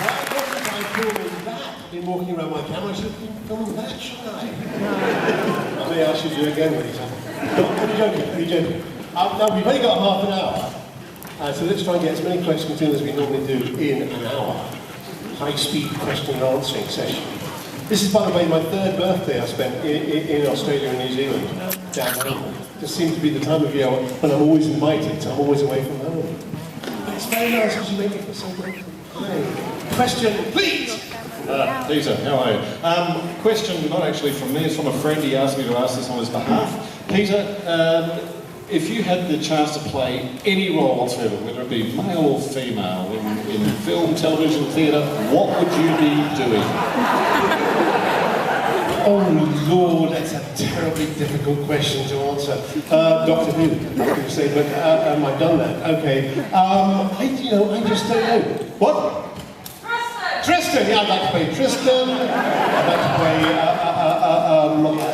wasn't I filming that? I've been walking around my camera, I should have been filming that, shouldn't I? Maybe I should do it again when he's on. Are you joking? Now, we've only got half an hour, so let's try and get as many questions in as we normally do in an hour. High-speed question and answering session. This is, by the way, my third birthday I spent in Australia and New Zealand. Down This seems to be the time of year when I'm always invited, so I'm always away from home. It's very nice that you make me feel so grateful. Hi. Question, please! Peter, how are you? Question not actually from me, it's from a friend. He asked me to ask this on his behalf. Peter, if you had the chance to play any role whatsoever, whether it be male or female, in film, television, theatre, what would you be doing? Oh Lord, that's a terribly difficult question to answer. Doctor Who, I was going to say, but I've done that. Okay. I just don't know. What? Tristan, yeah, I'd like to play Tristan. I'd like to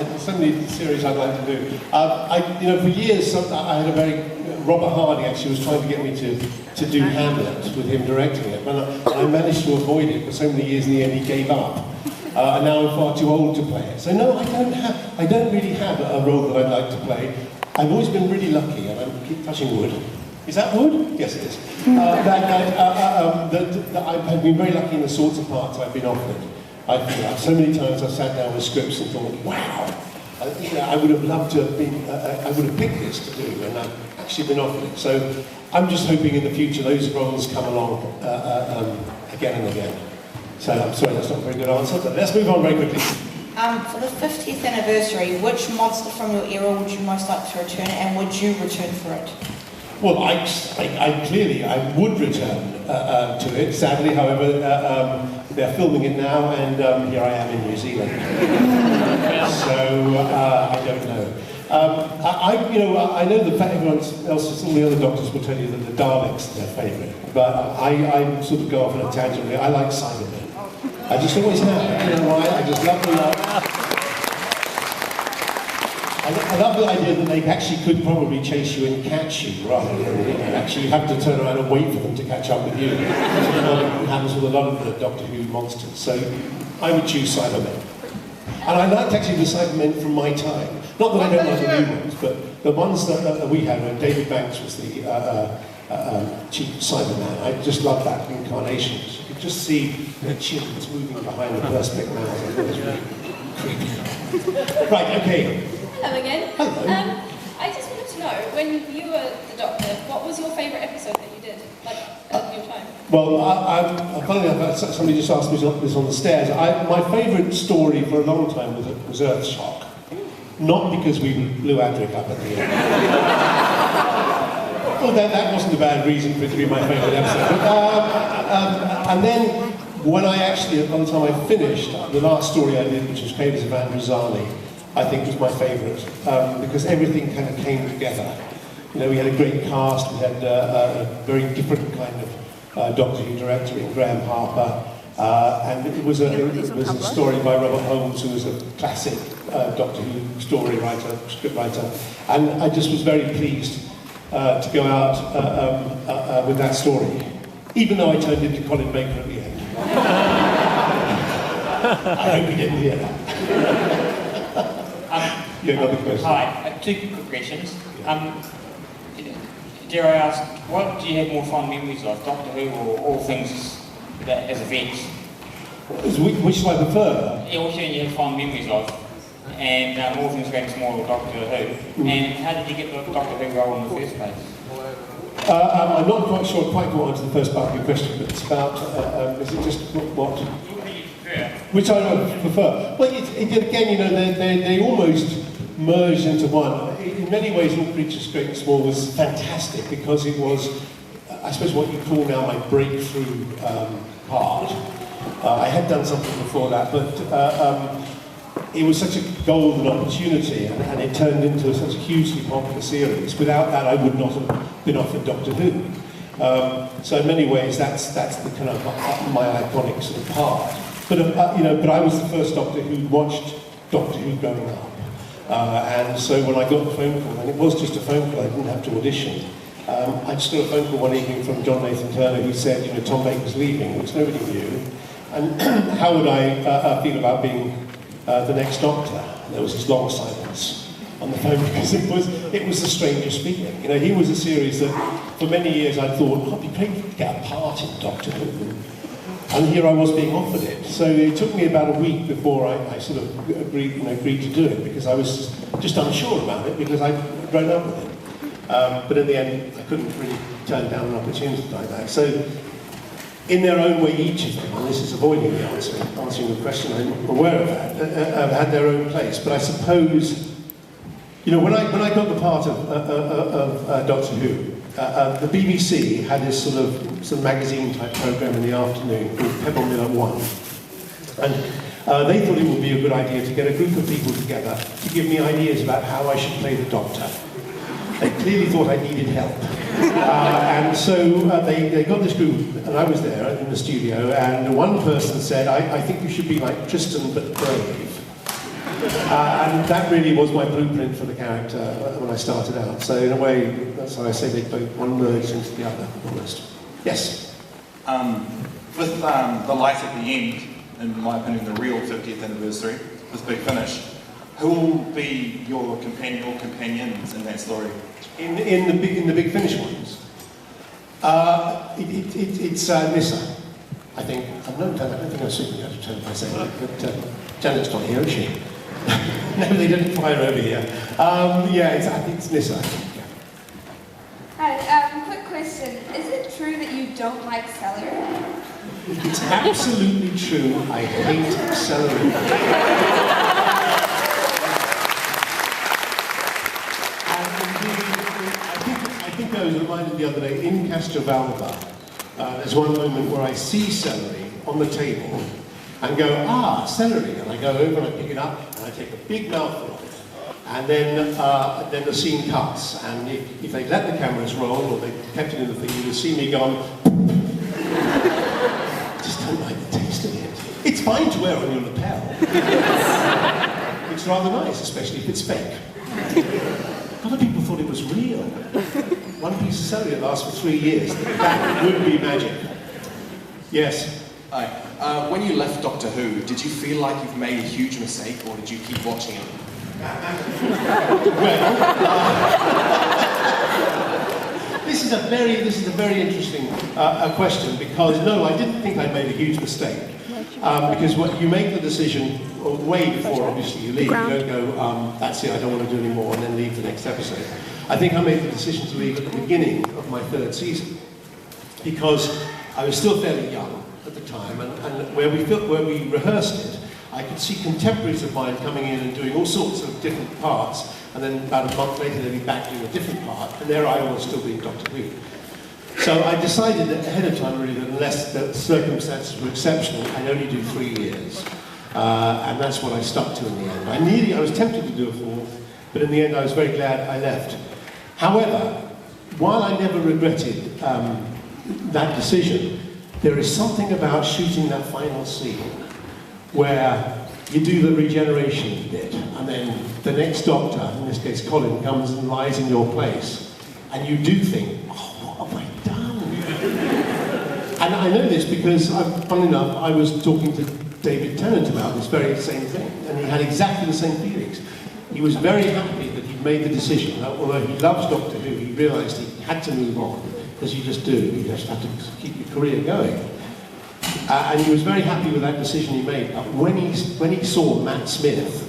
play so many series I'd like to do. For years I had a very Robert Hardy actually was trying to get me to do Hamlet with him directing it, but I managed to avoid it for so many years. In the end, he gave up, and now I'm far too old to play it. So no, I don't really have a role that I'd like to play. I've always been really lucky, and I keep touching wood. Is that wood? Yes, it is. I've been very lucky in the sorts of parts I've been offered. So many times I've sat down with scripts and thought, wow, I would have loved to have been, I would have picked this to do, and I've actually been offered it. So I'm just hoping in the future those roles come along again and again. So I'm sorry, that's not a very good answer, but let's move on very quickly. For the 50th anniversary, which monster from your era would you most like to return, and would you return for it? Well, I clearly would return to it. Sadly, however, they're filming it now, and here I am in New Zealand. So I don't know. I know that everyone else, all the other doctors will tell you that the Daleks are their favourite, but I sort of go off on a tangent. I like Cybermen. I just always have. You know why? I just love the. I love the idea that they actually could probably chase you and catch you, rather than actually have to turn around and wait for them to catch up with you. It happens with a lot of the Doctor Who monsters. So I would choose Cybermen. And I liked actually the Cybermen from my time. Not that I don't like the new ones, but the ones that we had when David Banks was the chief Cyberman. I just loved that incarnation. You could just see the chins moving behind the perspex mouth. I thought it was really creepy. Right, okay. Hello again. Hello. I just wanted to know, when you were the Doctor, what was your favourite episode that you did, of your time? Well, funnily enough, somebody just asked me this on the stairs. My favourite story for a long time was Earthshock. Not because we blew Adric up at the end. Well, that wasn't a bad reason for it to be my favourite episode. And then, when I actually, by the time I finished, the last story I did, which was Cravers of Androzani, I think was my favourite, because everything kind of came together. You know, we had a great cast, we had a very different kind of Doctor Who director in Graham Harper, and it was a story by Robert Holmes, who was a classic Doctor Who story writer, script writer, and I just was very pleased to go out with that story, even though I turned into Colin Baker at the end. I hope you didn't hear that. Yeah, another question. Hi, two quick questions. Dare I ask, what do you have more fond memories of, Doctor Who or all things that as events? Which do I prefer? Which one you have fond memories of, and all things going small with Doctor Who, and how did you get the Doctor Who role in the first place? I'm not quite sure quite what answer the first part of your question, but it's about, is it just what? Which I prefer. Well, again, you know, they almost merged into one. In many ways, All Creatures Great and Small was fantastic because it was, I suppose, what you call now my breakthrough part. I had done something before that, but it was such a golden opportunity, and it turned into such a hugely popular series. Without that, I would not have been offered Doctor Who. So in many ways, that's the kind of my iconic sort of part. But but I was the first Doctor who watched Doctor Who growing up, and so when I got the phone call, and it was just a phone call, I didn't have to audition. I just got a phone call one evening from John Nathan Turner who said, you know, Tom Baker's leaving, which nobody knew, and how would I feel about being the next Doctor? And there was this long silence on the phone because it was the stranger speaking. You know, he was a series that for many years I thought, oh, it'd be great to get a part in Doctor Who. And here I was being offered it. So it took me about a week before I sort of agreed to do it, because I was just unsure about it, because I'd grown up with it. But in the end, I couldn't really turn down an opportunity like that. So, in their own way, each of them, and this is avoiding the answering the question, I'm aware of that, have had their own place. But I suppose, you know, when I got the part of Doctor Who, the BBC had this sort of magazine-type programme in the afternoon called Pebble Mill at 1. And they thought it would be a good idea to get a group of people together to give me ideas about how I should play the Doctor. They clearly thought I needed help. And so they got this group, and I was there in the studio, and one person said, I think you should be like Tristan but brave. And that really was my blueprint for the character when I started out. So in a way, that's how I say they both one merged into the other, almost. Yes? With the light at the end, in my opinion, the real 50th anniversary, with Big Finish, who will be your companion or companions in that story? In the Big Finish ones? It's Nissa, I think. I don't think I'm super out of turn by saying that, but Janet's not here, is she? No, they didn't fly her over here. I think it's Nissa. Yeah. Hi, quick question. Is it true that you don't like celery? It's absolutely true. I hate celery. I think I was reminded the other day, in Castrovalva, there's one moment where I see celery on the table and go, celery, and I go over and I pick it up and I take a big mouthful of it. And then the scene cuts, and if they let the cameras roll or they kept it in the thing, you would see me going, I just don't like the taste of it. It's fine to wear on your lapel. It's rather nice, especially if it's fake. Other people thought it was real. One piece of celery that lasts for 3 years. That would be magic. Yes? Hi. When you left Doctor Who, did you feel like you've made a huge mistake, or did you keep watching it? This is a very interesting question, because no, I didn't think I made a huge mistake. Because what you make the decision way before, obviously, you leave. You don't go, that's it, I don't want to do any more, and then leave the next episode. I think I made the decision to leave at the beginning of my 3rd season, because I was still fairly young at the time, and where we rehearsed it, I could see contemporaries of mine coming in and doing all sorts of different parts, and then about a month later they'd be back doing a different part, and there I was still being Doctor Who. So I decided ahead of time, really, that unless the circumstances were exceptional, I'd only do 3 years. And that's what I stuck to in the end. I was tempted to do a 4th, but in the end I was very glad I left. However, while I never regretted that decision, there is something about shooting that final scene where you do the regeneration bit, and then the next Doctor, in this case Colin, comes and lies in your place, and you do think, what have I done? And I know this because, funnily enough, I was talking to David Tennant about this very same thing, and he had exactly the same feelings. He was very happy that he'd made the decision, that although he loves Doctor Who, he realised he had to move on, because you just do, you just have to keep your career going. And he was very happy with that decision he made. But when he saw Matt Smith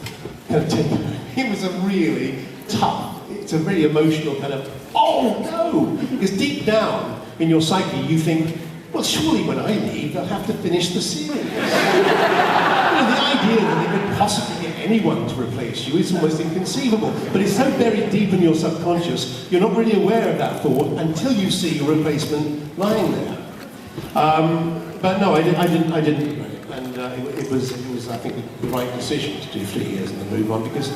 kind of take it, it was a really tough, it's a very emotional kind of, oh no! Because deep down in your psyche you think, well, surely when I leave they'll have to finish the series. The idea that they could possibly get anyone to replace you is almost inconceivable. But it's so buried deep in your subconscious, you're not really aware of that thought until you see your replacement lying there. But no, I didn't regret it, and it was I think the right decision to do 3 years and then move on, because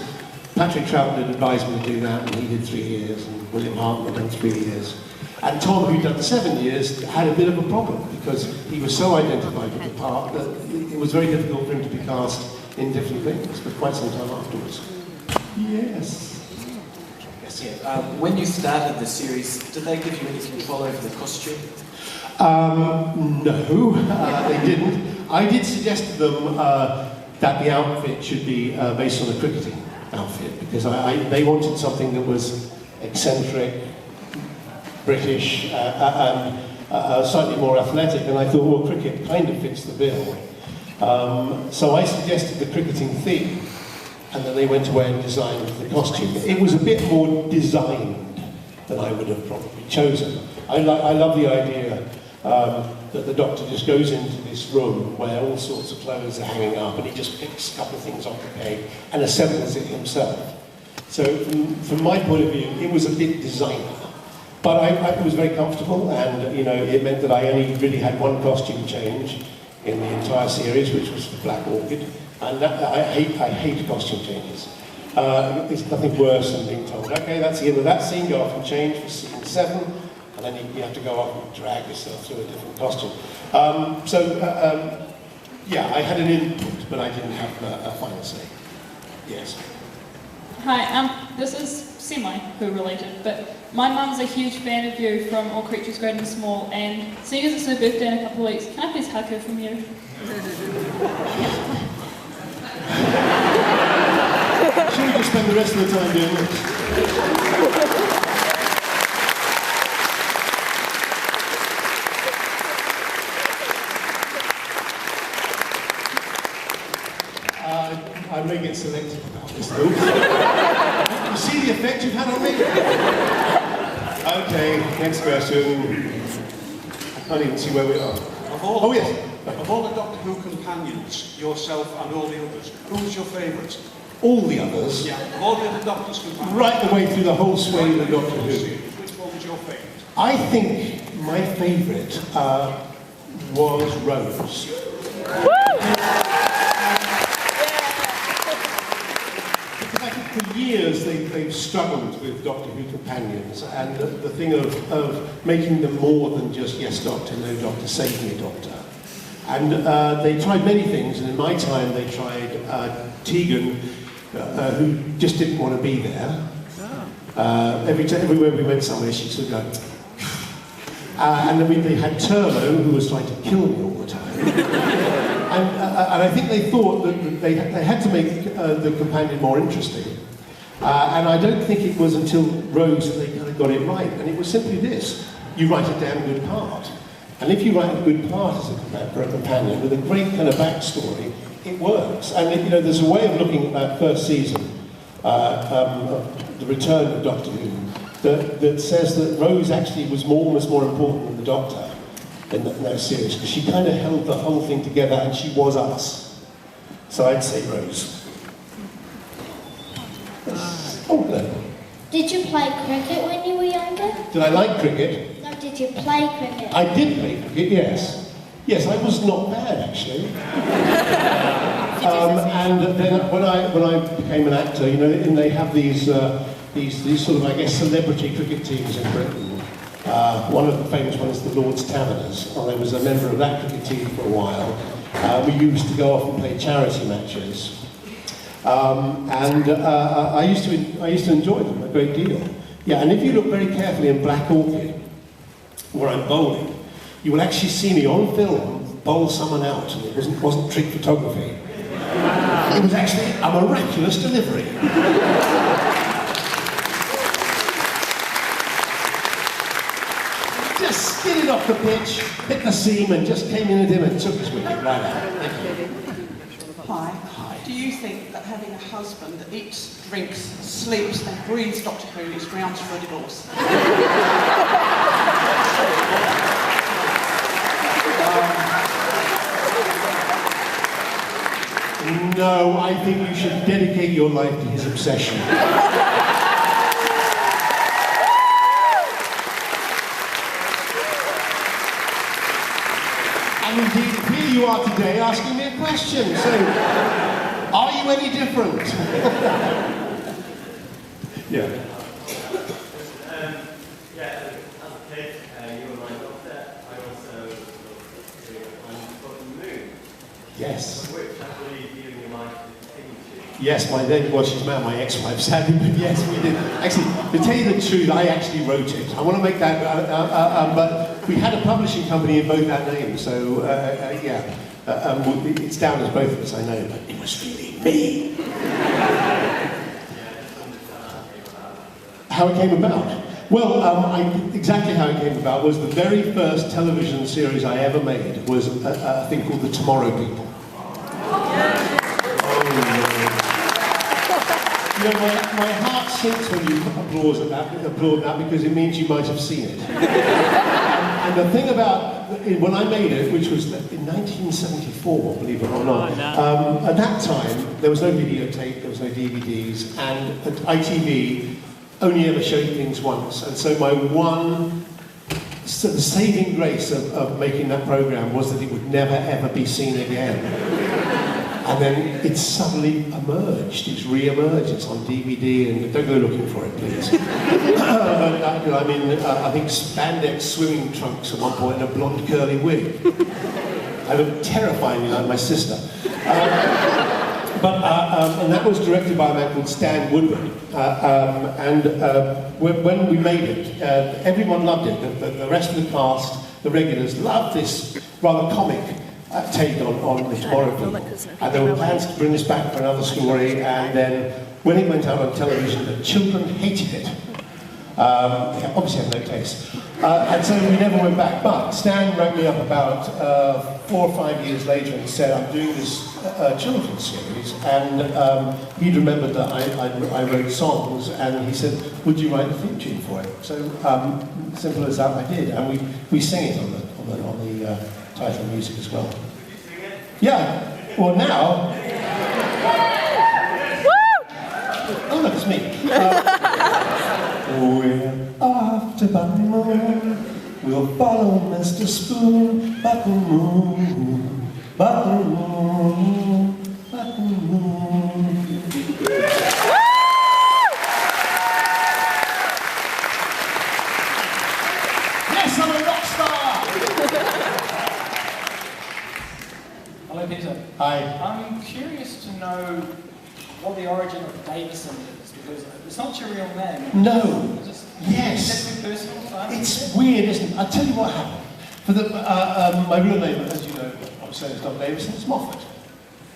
Patrick Troughton had advised me to do that, and he did 3 years, and William Hartnell had done 3 years. And Tom, who'd done 7 years, had a bit of a problem, because he was so identified with the part that it was very difficult for him to be cast in different things for quite some time afterwards. Yes. Yes. When you started the series, did they give you any control over the costume? No, they didn't. I did suggest to them that the outfit should be based on a cricketing outfit, because they wanted something that was eccentric, British, and slightly more athletic, and I thought, well, cricket kind of fits the bill. So I suggested the cricketing theme, and then they went away and designed the costume. It was a bit more designed than I would have probably chosen. I love the idea that the Doctor just goes into this room where all sorts of clothes are hanging up, and he just picks a couple of things off the peg and assembles it himself. So from my point of view, it was a bit designer. But I was very comfortable, and you know, it meant that I only really had one costume change in the entire series, which was the Black Orchid. And I hate costume changes. There's nothing worse than being told, okay, that's the end of that scene, go off and change for scene 7, and then you have to go off and drag yourself through a different costume. Yeah, I had an input, but I didn't have a final say. Yes. Hi, this is semi-Who related, but my mum's a huge fan of you from All Creatures Great and Small, and seeing as it's her birthday in a couple of weeks, can I please hug her from you? Should we just spend the rest of the time doing this? I may get selective about this though. You see the effect you've had on me? Okay, next question. I can't even see where we are. Oh yes. Of all the Doctor Who companions, yourself and all the others, who's your favourite? All the others? Yeah, all the other Doctor's companions. Right the way through the whole sway of the Doctor Who. Which one was your favourite? I think my favourite was Rose. Because I think for years they've struggled with Doctor Who companions, and the thing of making them more than just yes Doctor, no Doctor, save me Doctor. And they tried many things, and in my time they tried Tegan, who just didn't want to be there. Everywhere we went somewhere, she'd sort of go. And then they had Turlo, who was trying to kill me all the time. And I think they thought that they had to make the companion more interesting. And I don't think it was until Rose that they kind of got it right. And it was simply this: you write a damn good part. And if you write a good part for a companion with a great kind of backstory, it works. And you know, there's a way of looking at that first season of the return of Doctor Who that says that Rose actually was almost more important than the Doctor in that series, because she kind of held the whole thing together, and she was us. So I'd say Rose. Oh, no. Did you play cricket when you were younger? Did I like cricket? No, did you play cricket? I did play cricket, yes. Yes, I was not bad, actually. And then when I became an actor, you know, and they have these sort of, I guess, celebrity cricket teams in Britain. One of the famous ones is the Lord's Taverners, and I was a member of that cricket team for a while. We used to go off and play charity matches. I used to enjoy them a great deal. Yeah, and if you look very carefully in Black Orchid, where I'm bowling, you will actually see me on film bowl someone out, and it wasn't trick photography. It was actually a miraculous delivery. Just skidded off the pitch, hit the seam, and just came in at him and took his wicket right out. Thank you. Hi. Do you think that having a husband that eats, drinks, sleeps and breathes Doctor Who is grounds for a divorce? No, I think you should dedicate your life to his obsession. And indeed, here you are today asking me a question, so are you any different? Yeah. Yeah, as a kid, you were my doctor. I also looked to the moon. Yes. Which I believe you and your life continue to. Yes, well, she's now my ex-wife, sadly, but yes, we did. Actually, to tell you the truth, I actually wrote it. I want to make that, but we had a publishing company in both our names, so yeah. It's down as both of us, I know, but it was really me. How it came about? Well, exactly how it came about was the very first television series I ever made was a thing called The Tomorrow People. You know, my heart sinks when you applaud that because it means you might have seen it. And the thing about, when I made it, which was in 1974, believe it or not, at that time, there was no videotape, there was no DVDs, and ITV only ever showed things once. And so my the saving grace of making that programme was that it would never ever be seen again. And then it suddenly emerged, it's re-emerged, it's on DVD, and don't go looking for it, please. I mean, I think spandex swimming trunks at one point and a blonde curly wig. I look terrifyingly like my sister. And that was directed by a man called Stan Woodward. When we made it, everyone loved it. The rest of the cast, the regulars, loved this rather comic take on the Tomorrow People. And there were plans to bring this back for another story, and then when it went out on television, the children hated it. They obviously had no taste. And so we never went back. But Stan rang me up about 4 or 5 years later and said, I'm doing this children's series, and he'd remembered that I wrote songs, and he said, would you write the theme tune for it? So simple as that, I did, and we sang it on the title music as well. Yeah, well now... Oh, look, it's me. We're off to Button, we'll follow Mr. Spoon, Button, Button, Button. Yes, I'm a rock star! Hello, Peter. Hi. I'm curious to know what the origin of Davison is, because it's not your real name. No. Yes. It's weird, isn't it? I'll tell you what happened. For my real name, as you know, I'm saying it's not Davison, it's Moffat.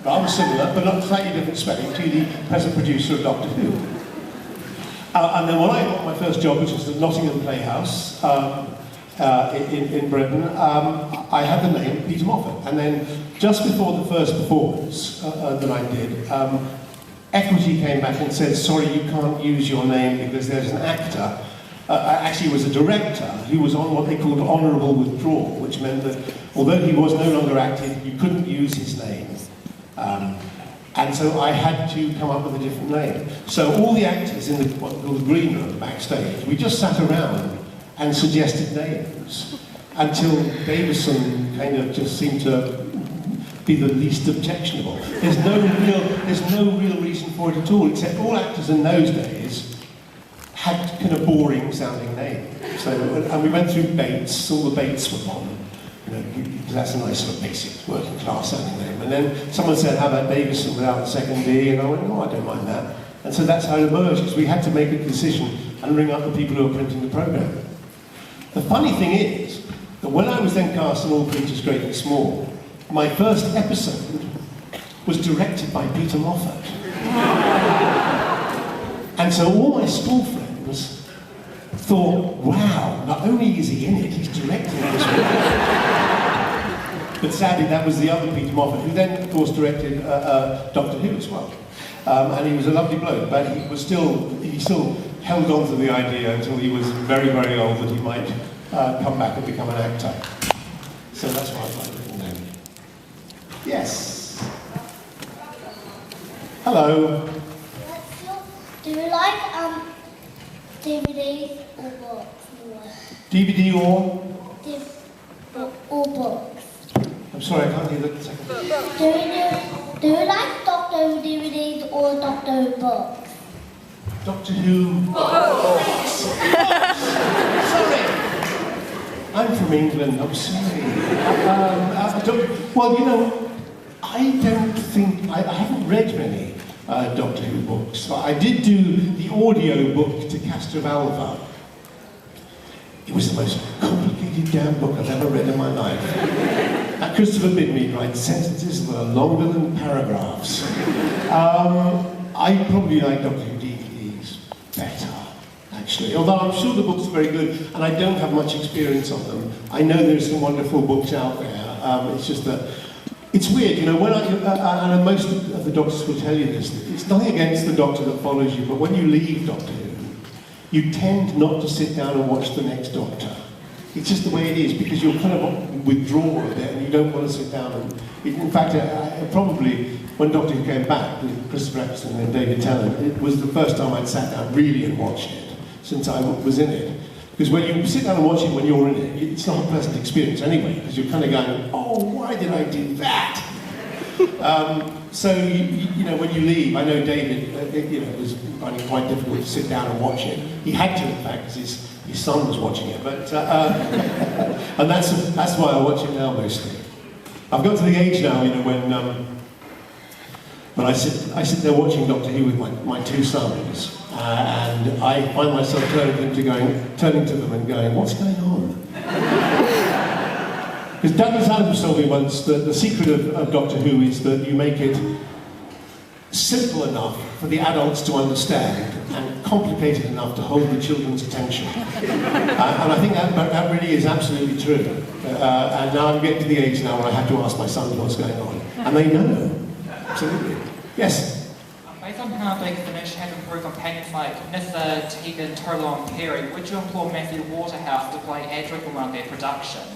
Rather similar, but not slightly different spelling, to the present producer of Doctor Who. And then when I got my first job, which was the Nottingham Playhouse in Britain, I had the name Peter Moffat. And then just before the first performance that I did, Equity came back and said, sorry, you can't use your name because there's an actor, actually was a director, who was on what they called honourable withdrawal, which meant that although he was no longer active, you couldn't use his name. And so I had to come up with a different name. So all the actors in what we call the green room backstage, we just sat around and suggested names until Davison kind of just seemed to be the least objectionable. There's no real reason for it at all, except all actors in those days had kind of boring sounding names. So, and we went through Bates, all the Bates were on, because that's a nice sort of basic working class sounding name. And then someone said, how about Davison without the second D? And I went, no, I don't mind that. And so that's how it emerged, because we had to make a decision and ring up the people who were printing the programme. The funny thing is that when I was then cast in All Creatures Great and Small, my first episode was directed by Peter Moffat. And so all my school friends thought, wow, not only is he in it, he's directing this one. But sadly, that was the other Peter Moffat, who then, of course, directed Doctor Who as well. And he was a lovely bloke, but he still held on to the idea until he was very, very old that he might come back and become an actor. So that's why I like the name. Yes. Hello. Do you like DVDs or books more? DVD or? Or books. I'm sorry, I can't hear the second. Do you like Doctor Who DVDs or Doctor Who books? Doctor Who books. Sorry. I'm from England, I'm sorry. Well, you know, I haven't read many, Doctor Who books. I did do the audio book to Castrovalva. It was the most complicated damn book I've ever read in my life. Christopher Bidmead writes sentences that are longer than paragraphs. I probably like Doctor Who DVDs better, actually. Although I'm sure the books are very good, and I don't have much experience on them. I know there's some wonderful books out there. It's just that it's weird, you know. When and most of the doctors will tell you this. It's nothing against the doctor that follows you, but when you leave Doctor Who, you tend not to sit down and watch the next Doctor. It's just the way it is, because you'll kind of withdraw a bit and you don't want to sit down and... In fact, probably when Doctor Who came back with Christopher Eccleston and David Tennant, it was the first time I'd sat down really and watched it since I was in it. Because when you sit down and watch it when you're in it, it's not a pleasant experience anyway, because you're kind of going, oh, why did I do that? So, you know, when you leave, I know David, you know, was finding it quite difficult to sit down and watch it. He had to, in fact, because his son was watching it. But and that's why I watch it now mostly. I've got to the age now, you know, when I sit there watching Doctor Who with my two sons, and I find myself turning to them and going, what's going on? Because Douglas Adams told me once that the secret of Doctor Who is that you make it simple enough for the adults to understand and complicated enough to hold the children's attention. And I think that really is absolutely true. And now I'm getting to the age now where I have to ask my sons what's going on. And they know. Absolutely. Yes? Based on how Big Finish have improved companions like Nitha, Tegan, Turlo and Perry, would you employ Matthew Waterhouse to play Edric in one of their productions?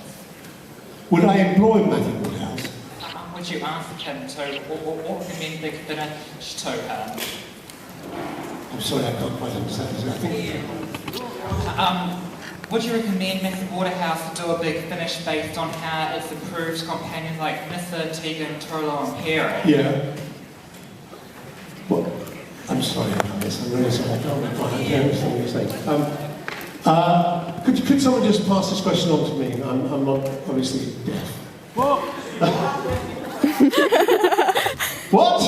Would I employ Matthew Woodhouse? Would you ask him to, or recommend Big Finish to him? I'm sorry, I can't quite understand this. I think... Would you recommend Matthew Waterhouse to do a Big Finish based on how it's improved companions like Nitha, Tegan, Turlo and Perry? Yeah. Well, I'm sorry about this. I'm really sorry. I can't quite understand what you're saying. Could someone just pass this question on to me? I'm not obviously deaf. What? What?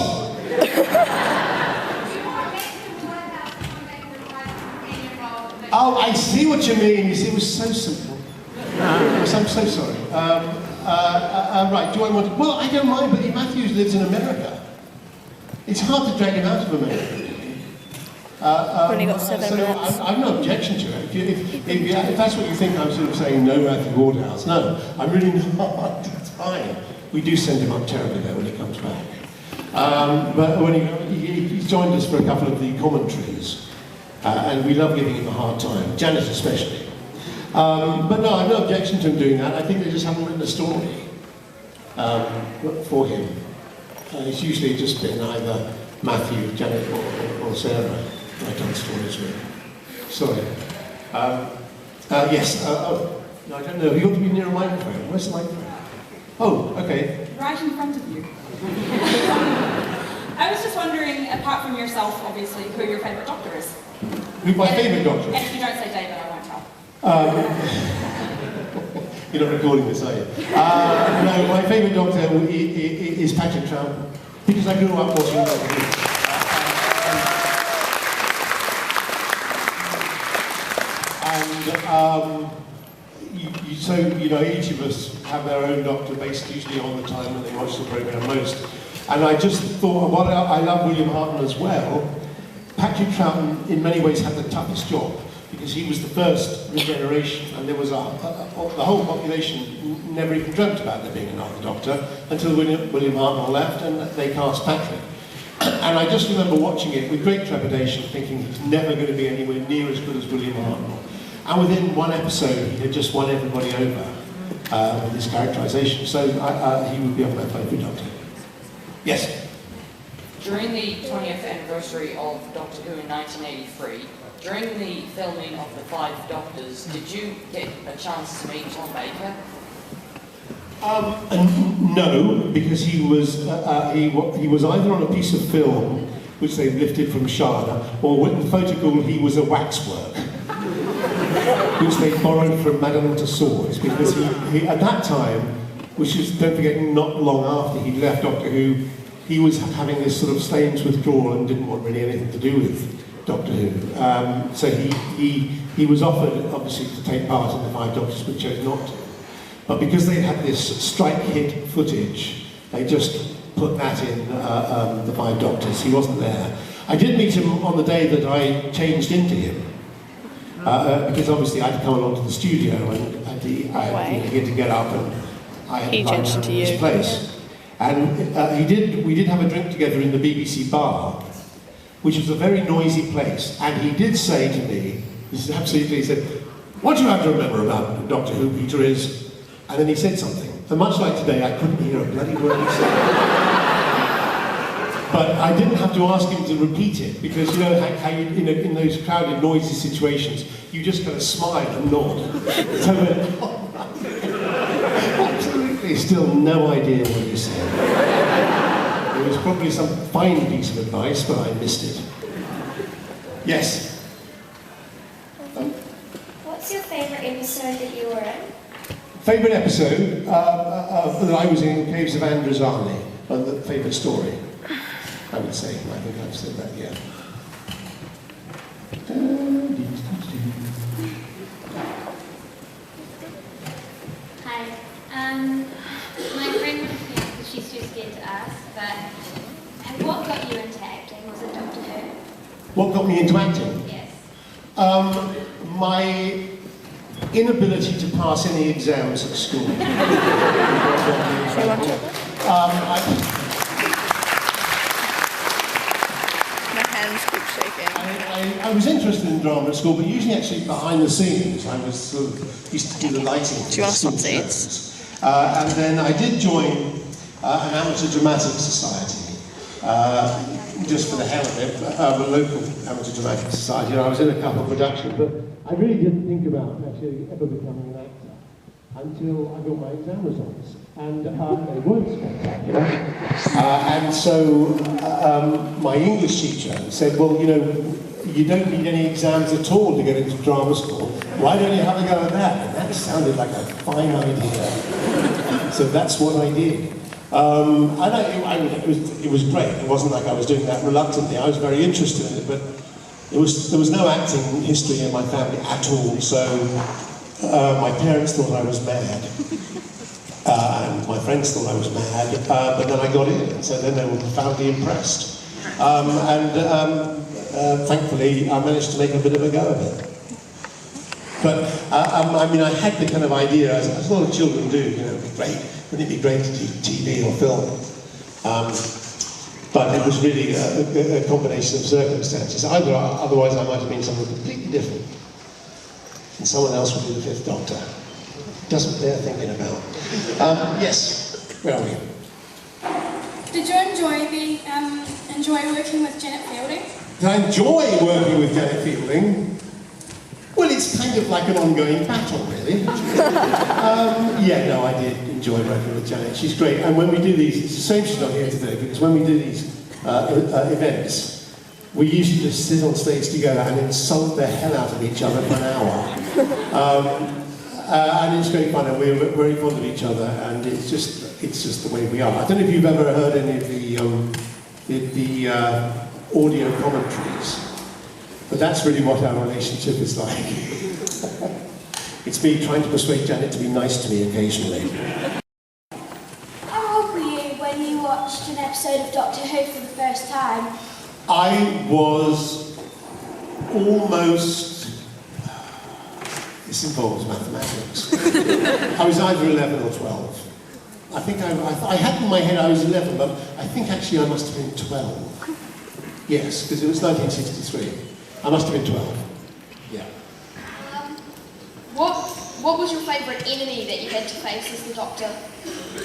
Oh, I see what you mean. You see, it was so simple. I'm so sorry. Right, do I want to... Well, I don't mind, but Matthews lives in America. It's hard to drag him out of America. Only got 7 minutes. I've no objection to it. If that's what you think, I'm sort of saying no Matthew Waterhouse. No, I'm really not. It's fine. We do send him up terribly though when he comes back. But when he's joined us for a couple of the commentaries, and we love giving him a hard time, Janet especially. But no, I've no objection to him doing that. I think they just haven't written a story for him. It's usually just been either Matthew, Janet, or Sarah. I don't stories really. Sorry. Yes. Oh, no, I don't know. You've got to be near a microphone. Where's the microphone? Oh, okay. Right in front of you. I was just wondering, apart from yourself, obviously, who your favourite doctor is. Who my favourite doctor is? And if you don't say David, I won't tell. You're not recording this, are you? No, my favourite doctor is Patrick Troughton, because I grew up watching Doctor Who. So, you know, each of us have their own doctor based usually on the time when they watch the programme most. And I just thought, well, I love William Hartnell as well. Patrick Troughton, in many ways, had the toughest job because he was the first of the generation, and there was the whole population never even dreamt about there being another doctor until William Hartnell left and they cast Patrick. And I just remember watching it with great trepidation, thinking he's never going to be anywhere near as good as William Hartnell. And within one episode, he had just won everybody over with his characterisation. So he would be my favourite doctor. Yes? During the 20th anniversary of Doctor Who in 1983, during the filming of the 5 Doctors, did you get a chance to meet Tom Baker? No, because he was either on a piece of film which they lifted from Shana, or with the photocall he was a waxwork, which they borrowed from Madame Tussauds, because he at that time, which is, don't forget, not long after he'd left Doctor Who, he was having this sort of strange withdrawal and didn't want really anything to do with Doctor Who. So he was offered, obviously, to take part in the Five Doctors, but chose not to. But because they had this strike hit footage, they just put that in the Five Doctors. He wasn't there. I did meet him on the day that I changed into him, because obviously I'd come along to the studio and he had to get up and I had to find him in his place. And we did have a drink together in the BBC bar, which was a very noisy place. And he did say to me, this is absolutely, he said, what you have to remember about Doctor Who, Peter, is, and then he said something. And much like today, I couldn't hear a bloody word he said. But I didn't have to ask him to repeat it, because you know how you, in those crowded, noisy situations, you just kind of smile and nod. So, absolutely still no idea what he said. It was probably some fine piece of advice, but I missed it. Yes? What's your favourite episode that you were in? Favourite episode that I was in, Caves of Androzani, the favourite story, I would say. I think I've said that, yeah. Hi. My friend was here because she's too scared to ask, but what got you into acting? Was it Doctor Who? What got me into acting? Yes. My inability to pass any exams at school. My hands keep shaking. I was interested in drama at school, but usually actually behind the scenes. I was sort of used to do the lighting. Do you want some seats? And then I did join an amateur dramatic society, just for the hell of it, a local amateur dramatic society. And I was in a couple of productions, but I really didn't think about actually ever becoming an actor until I got my exam results. And they weren't spectacular. And so my English teacher said, well, you know, you don't need any exams at all to get into drama school. Why don't you have a go at that? And that sounded like a fine idea. So that's what I did. It was great. It wasn't like I was doing that reluctantly. I was very interested in it, but there was no acting history in my family at all. So my parents thought I was mad. And my friends thought I was mad, but then I got in, and so then they were profoundly impressed. Thankfully, I managed to make a bit of a go of it. But, I mean, I had the kind of idea, as a lot of children do, you know, wouldn't it be great to do TV or film? But it was really a combination of circumstances. Otherwise I might have been something completely different. And someone else would be the Fifth Doctor. Doesn't bear thinking about. Yes, where are we? Did you enjoy working with Janet Fielding? Did I enjoy working with Janet Fielding? Well, it's kind of like an ongoing battle, really. Yeah, no, I did enjoy working with Janet. She's great. And when we do these, it's a shame she's not here today, because when we do these events, we used to just sit on stage together and insult the hell out of each other for an hour. And it's great fun, and we're very fond of each other, and it's just the way we are. I don't know if you've ever heard any of the audio commentaries, but that's really what our relationship is like. It's me trying to persuade Janet to be nice to me occasionally. How old were you when you watched an episode of Doctor Who for the first time? I was almost... This involves mathematics. I was either 11 or 12. I think I had in my head I was 11, but I think actually I must have been 12. Yes, because it was 1963. I must have been 12. Yeah. What was your favourite enemy that you had to face as the Doctor?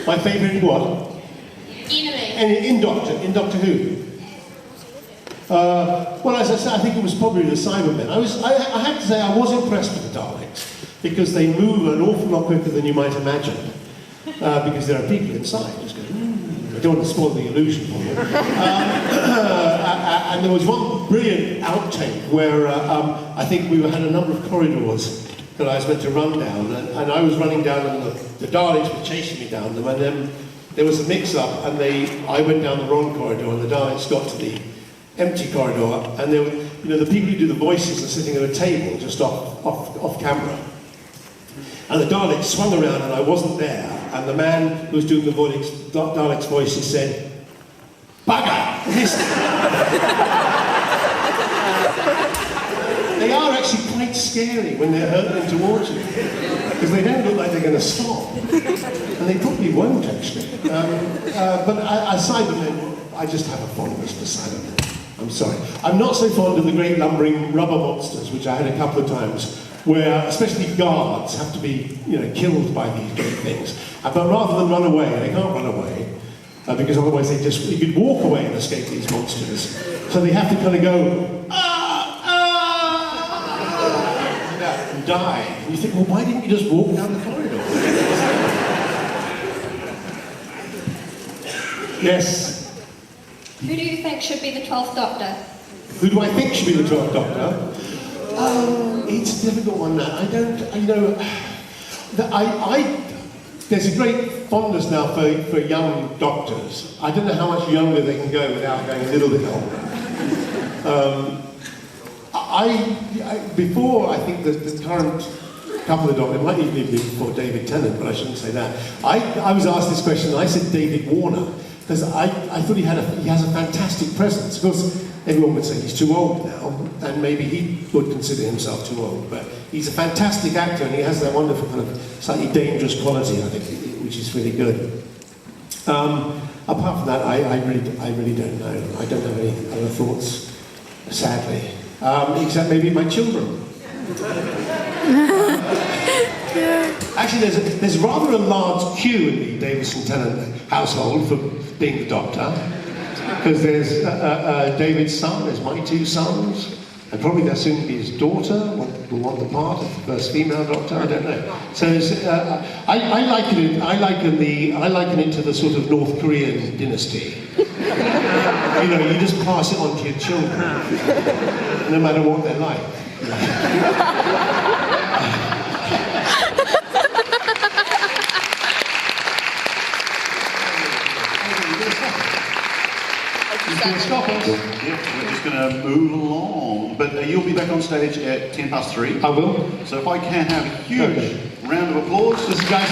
My favourite what? Enemy. In Doctor Who. Well, as I said, I think it was probably the Cybermen. I have to say I was impressed with the Daleks, because they move an awful lot quicker than you might imagine. Because there are people inside just going, I don't want to spoil the illusion for you. And there was one brilliant outtake where I think we had a number of corridors that I was meant to run down, and I was running down and the Daleks were chasing me down them, and then there was a mix-up, and I went down the wrong corridor, and the Daleks got to the empty corridor, and there were, the people who do the voices are sitting at a table just off camera. And the Daleks swung around, and I wasn't there, and the man who was doing the Daleks voices said, "Bugger!" They are actually quite scary when they're hurtling towards you, because they don't look like they're going to stop, and they probably won't actually. But aside from them, I just have a fondness for Cybermen. I'm sorry. I'm not so fond of the great lumbering rubber monsters, which I had a couple of times, where especially guards have to be, killed by these great things. But rather than run away, they can't run away, because otherwise you could walk away and escape these monsters. So they have to kind of go, and die. And you think, well, why didn't you just walk down the corridor? Yes? Who do you think should be the 12th Doctor? Who do I think should be the 12th Doctor? It's a difficult one, that. There's a great fondness now for young doctors. I don't know how much younger they can go without going a little bit older. Before, I think the current couple of doctors, it might even be before David Tennant, but I shouldn't say that. I was asked this question, and I said David Warner, because I thought he has a fantastic presence. Of course, everyone would say he's too old now, and maybe he would consider himself too old, but he's a fantastic actor, and he has that wonderful kind of slightly dangerous quality, I think, which is really good. Apart from that, I really don't know. I don't have any other thoughts, sadly, except maybe my children. Actually, there's rather a large queue in the Davison Tennant household for being the Doctor, because there's David's son, there's my two sons, and probably there'll soon be his daughter will want the part of the first female Doctor. I don't know. So I liken it to the sort of North Korean dynasty. You just pass it on to your children, no matter what they're like. Stop us. Yep, we're just going to move along. But you'll be back on stage at 3:10. I will. So if I can have a huge round of applause. Listen, guys,